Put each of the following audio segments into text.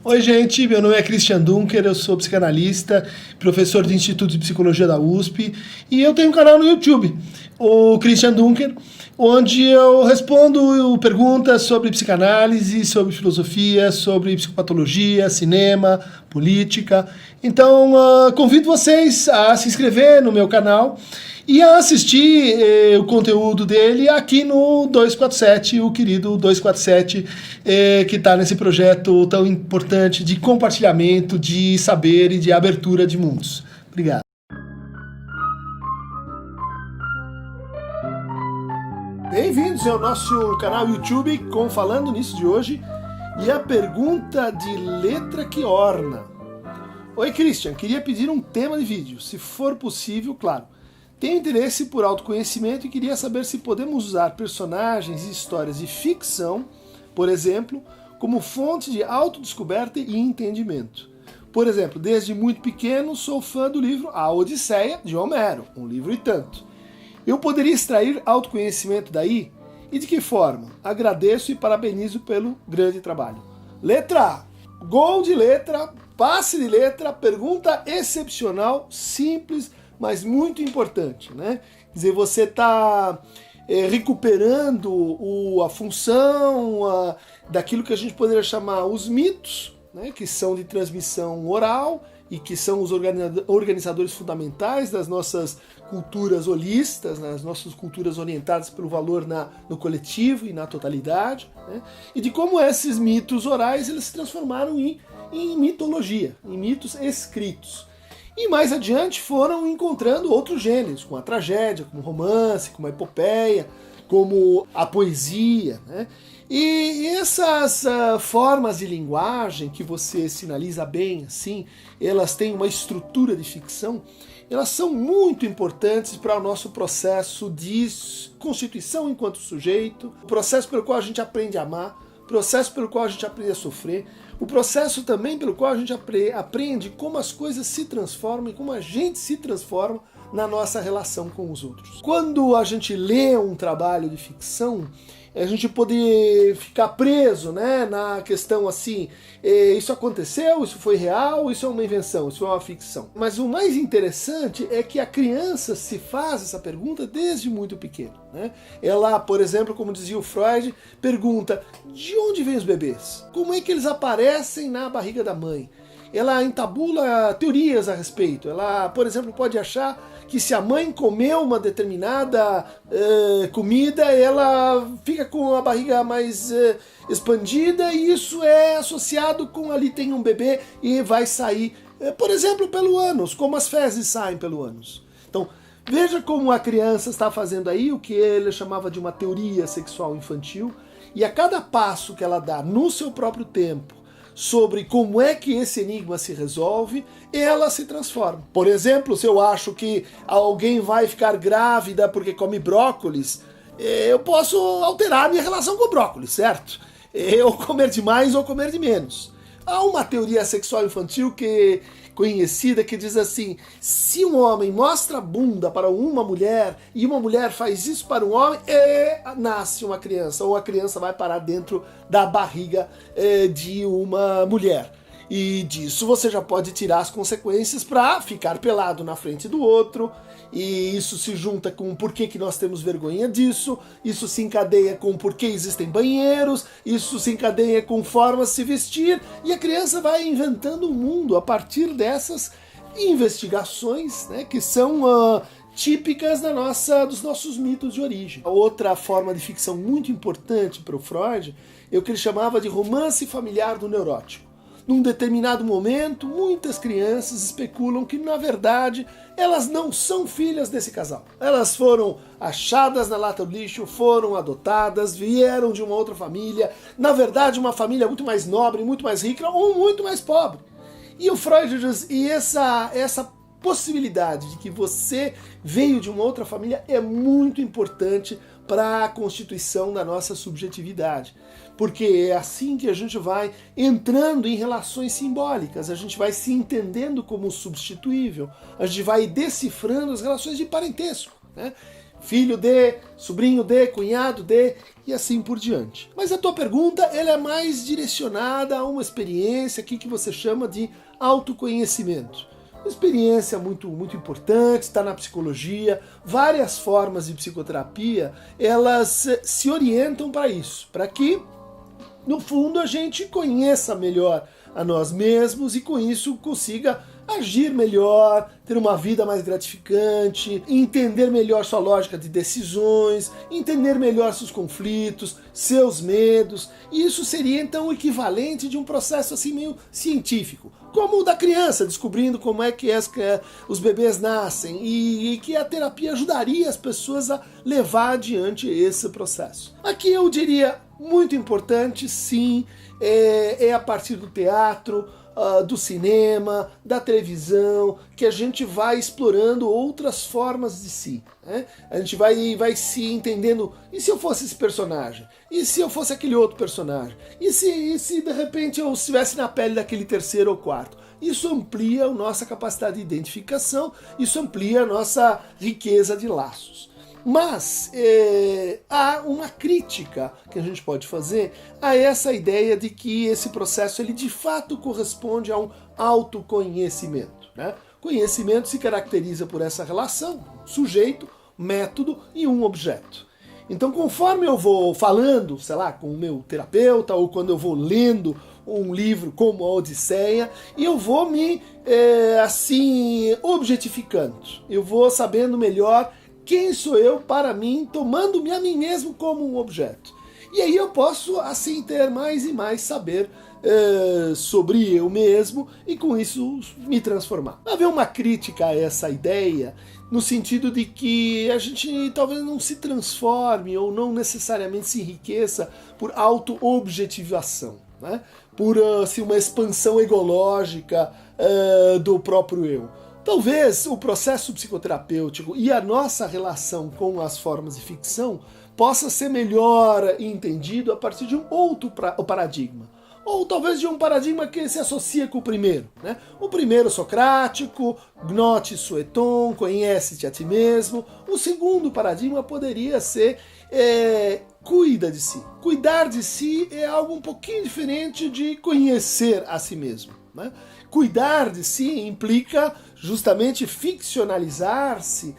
Oi, gente, meu nome é Christian Dunker, eu sou psicanalista, professor do Instituto de Psicologia da USP e eu tenho um canal no YouTube, o Christian Dunker, onde eu respondo perguntas sobre psicanálise, sobre filosofia, sobre psicopatologia, cinema, política. Então, convido vocês a se inscrever no meu canal e a assistir o conteúdo dele aqui no 247, o querido 247, que está nesse projeto tão importante de compartilhamento de saber e de abertura de mundos. Obrigado. Bem-vindos ao nosso canal YouTube com Falando Nisso de hoje e a pergunta de letra que orna. Oi, Christian, queria pedir um tema de vídeo, se for possível, claro. Tenho interesse por autoconhecimento e queria saber se podemos usar personagens e histórias de ficção, por exemplo, como fonte de autodescoberta e entendimento. Por exemplo, desde muito pequeno sou fã do livro A Odisseia, de Homero, um livro e tanto. Eu poderia extrair autoconhecimento daí? E de que forma? Agradeço e parabenizo pelo grande trabalho. Letra A. Gol de letra, passe de letra, pergunta excepcional, simples, mas muito importante, né? Quer dizer, você está recuperando a função daquilo que a gente poderia chamar os mitos, né? Que são de transmissão oral e que são os organizadores fundamentais das nossas culturas holistas, né? As nossas culturas orientadas pelo valor no coletivo e na totalidade, né? E de como esses mitos orais eles se transformaram em mitologia, em mitos escritos. E mais adiante foram encontrando outros gêneros, como a tragédia, como o romance, como a epopeia, como a poesia, né? E essas formas de linguagem que você sinaliza bem, assim, elas têm uma estrutura de ficção, elas são muito importantes para o nosso processo de constituição enquanto sujeito, o processo pelo qual a gente aprende a amar, o processo pelo qual a gente aprende a sofrer, o processo também pelo qual a gente aprende como as coisas se transformam e como a gente se transforma na nossa relação com os outros. Quando a gente lê um trabalho de ficção, a gente pode ficar preso, né, na questão assim, isso aconteceu, isso foi real, isso é uma invenção, isso é uma ficção. Mas o mais interessante é que a criança se faz essa pergunta desde muito pequeno, né? Ela, por exemplo, como dizia o Freud, pergunta: de onde vêm os bebês? Como é que eles aparecem na barriga da mãe? Ela entabula teorias a respeito. Ela, por exemplo, pode achar que se a mãe comeu uma determinada comida, ela fica com a barriga mais expandida e isso é associado com ali tem um bebê e vai sair, por exemplo, pelo ânus, como as fezes saem pelo ânus. Então, veja como a criança está fazendo aí o que ele chamava de uma teoria sexual infantil, e a cada passo que ela dá no seu próprio tempo, sobre como é que esse enigma se resolve, ela se transforma. Por exemplo, se eu acho que alguém vai ficar grávida porque come brócolis, eu posso alterar a minha relação com o brócolis, certo? Eu comer de mais ou comer de menos. Há uma teoria sexual infantil conhecida que diz assim: se um homem mostra a bunda para uma mulher e uma mulher faz isso para um homem, nasce uma criança, ou a criança vai parar dentro da barriga de uma mulher. E disso você já pode tirar as consequências para ficar pelado na frente do outro, e isso se junta com o porquê que nós temos vergonha disso, isso se encadeia com o porquê existem banheiros, isso se encadeia com formas de se vestir, e a criança vai inventando um mundo a partir dessas investigações, né, que são típicas dos nossos mitos de origem. A outra forma de ficção muito importante para o Freud é o que ele chamava de romance familiar do neurótico. Num determinado momento, muitas crianças especulam que, na verdade, elas não são filhas desse casal. Elas foram achadas na lata do lixo, foram adotadas, vieram de uma outra família, na verdade, uma família muito mais nobre, muito mais rica ou muito mais pobre. E o Freud diz, e essa possibilidade de que você veio de uma outra família é muito importante para a constituição da nossa subjetividade, porque é assim que a gente vai entrando em relações simbólicas, a gente vai se entendendo como substituível, a gente vai decifrando as relações de parentesco, né? filho de, sobrinho de, cunhado de, e assim por diante. Mas a tua pergunta, ela é mais direcionada a uma experiência aqui que você chama de autoconhecimento. Uma experiência muito importante, está na psicologia, várias formas de psicoterapia, elas se orientam para isso, para que, no fundo, a gente conheça melhor a nós mesmos e com isso consiga agir melhor, ter uma vida mais gratificante, entender melhor sua lógica de decisões, entender melhor seus conflitos, seus medos. E isso seria então o equivalente de um processo assim meio científico, como o da criança, descobrindo como é que os bebês nascem e que a terapia ajudaria as pessoas a levar adiante esse processo. Aqui eu diria muito importante, sim, é a partir do teatro, do cinema, da televisão, que a gente vai explorando outras formas de si, né? A gente vai se entendendo, e se eu fosse esse personagem? E se eu fosse aquele outro personagem? E se de repente eu estivesse na pele daquele terceiro ou quarto? Isso amplia a nossa capacidade de identificação, isso amplia a nossa riqueza de laços. Mas há uma crítica que a gente pode fazer a essa ideia de que esse processo ele de fato corresponde a um autoconhecimento, né? Conhecimento se caracteriza por essa relação, sujeito, método e um objeto. Então, conforme eu vou falando, sei lá, com o meu terapeuta, ou quando eu vou lendo um livro como a Odisseia, e eu vou me, assim, objetificando. Eu vou sabendo melhor quem sou eu para mim, tomando-me a mim mesmo como um objeto. E aí eu posso, assim, ter mais e mais saber sobre eu mesmo e com isso me transformar. Haver uma crítica a essa ideia no sentido de que a gente talvez não se transforme ou não necessariamente se enriqueça por auto-objetivação, né? Por assim, uma expansão egológica do próprio eu. Talvez o processo psicoterapêutico e a nossa relação com as formas de ficção possa ser melhor entendido a partir de um outro paradigma. Ou talvez de um paradigma que se associa com o primeiro, né? O primeiro socrático, gnote sueton, conhece-te a ti mesmo. O segundo paradigma poderia ser cuida de si. Cuidar de si é algo um pouquinho diferente de conhecer a si mesmo, né? Cuidar de si implica justamente ficcionalizar-se,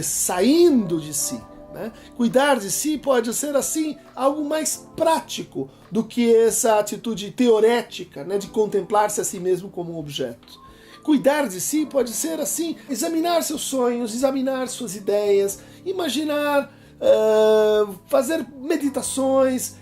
saindo de si, né? Cuidar de si pode ser, assim, algo mais prático do que essa atitude teorética, né, de contemplar-se a si mesmo como um objeto. Cuidar de si pode ser, assim, examinar seus sonhos, examinar suas ideias, imaginar, fazer meditações,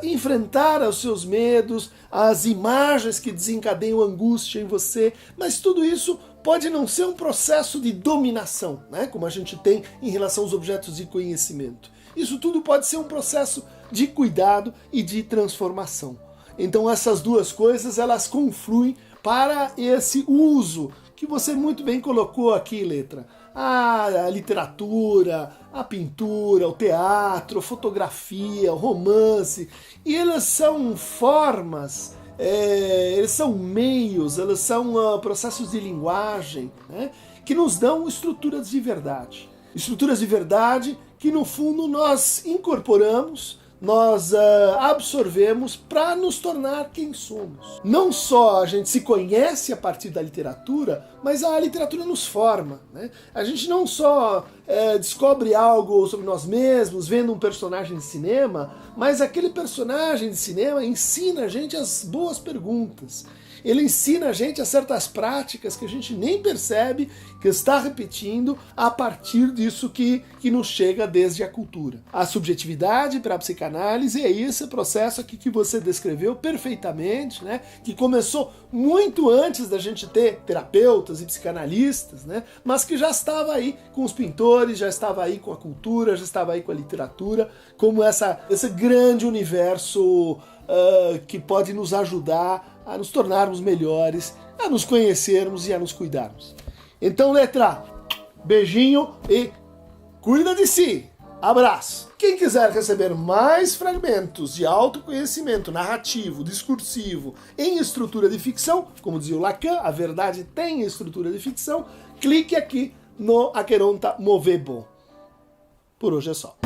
enfrentar os seus medos, as imagens que desencadeiam angústia em você, mas tudo isso pode não ser um processo de dominação, né, como a gente tem em relação aos objetos de conhecimento. Isso tudo pode ser um processo de cuidado e de transformação. Então essas duas coisas, elas confluem para esse uso que você muito bem colocou aqui, Letra. A literatura, a pintura, o teatro, a fotografia, o romance, e elas são formas, eles são meios, elas são processos de linguagem, né, que nos dão estruturas de verdade. Estruturas de verdade que, no fundo, nós incorporamos, nós absorvemos para nos tornar quem somos. Não só a gente se conhece a partir da literatura, mas a literatura nos forma, né? A gente não só descobre algo sobre nós mesmos vendo um personagem de cinema, mas aquele personagem de cinema ensina a gente as boas perguntas. Ele ensina a gente a certas práticas que a gente nem percebe que está repetindo a partir disso que nos chega desde a cultura. A subjetividade para a psicanálise é esse processo aqui que você descreveu perfeitamente, né? Que começou muito antes da gente ter terapeutas e psicanalistas, né? Mas que já estava aí com os pintores, já estava aí com a cultura, já estava aí com a literatura, como esse grande universo que pode nos ajudar a nos tornarmos melhores, a nos conhecermos e a nos cuidarmos. Então, Letra, beijinho e cuida de si. Abraço. Quem quiser receber mais fragmentos de autoconhecimento narrativo, discursivo, em estrutura de ficção, como dizia o Lacan, a verdade tem estrutura de ficção, clique aqui no Aqueronta Movebo. Por hoje é só.